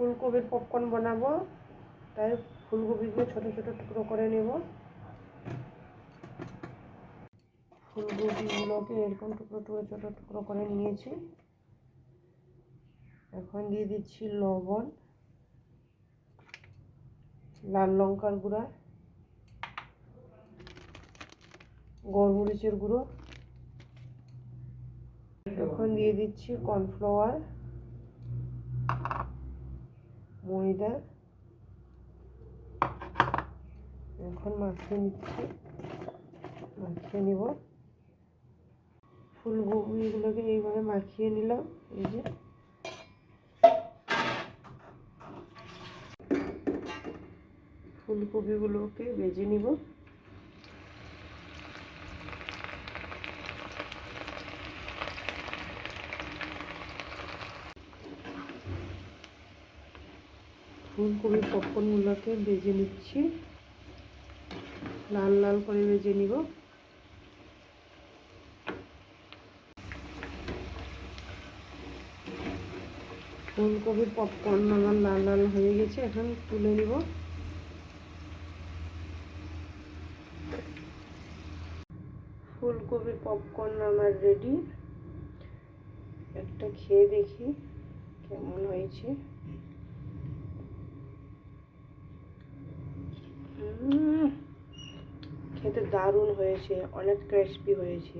ফুলকপির পপকর্ন বানাবো, তাই ফুলকপিকে ছোট ছোট টুকরো করে নেব। ফুলকপিগুলোকে এরকম টুকরো টুকরো ছোট টুকরো করে নিয়েছি। এখন দিয়ে দিচ্ছি লবণ, লাল লঙ্কার গুঁড়া, গোলমরিচের গুঁড়ো। এখন দিয়ে দিচ্ছি কর্নফ্লাওয়ার, ময়দা। এখন মাখিয়ে নিব। ফুলকপিগুলোকে এইভাবে মাখিয়ে নিলাম। এই যে ফুলকপিগুলোকে ভেজে নিব। ফুলকপির পপকর্নগুলোকে ভেজে নিচ্ছি, লাল লাল করে ভেজে নিব। ফুলকপির পপকর্ন আমার লাল লাল হয়ে গেছে, এখন তুলে নিব। ফুলকপির পপকর্ন আমার রেডি। একটা খেয়ে দেখি কেমন হয়েছে। খেতে দারুণ হয়েছে, অনেক ক্রিস্পি হয়েছে।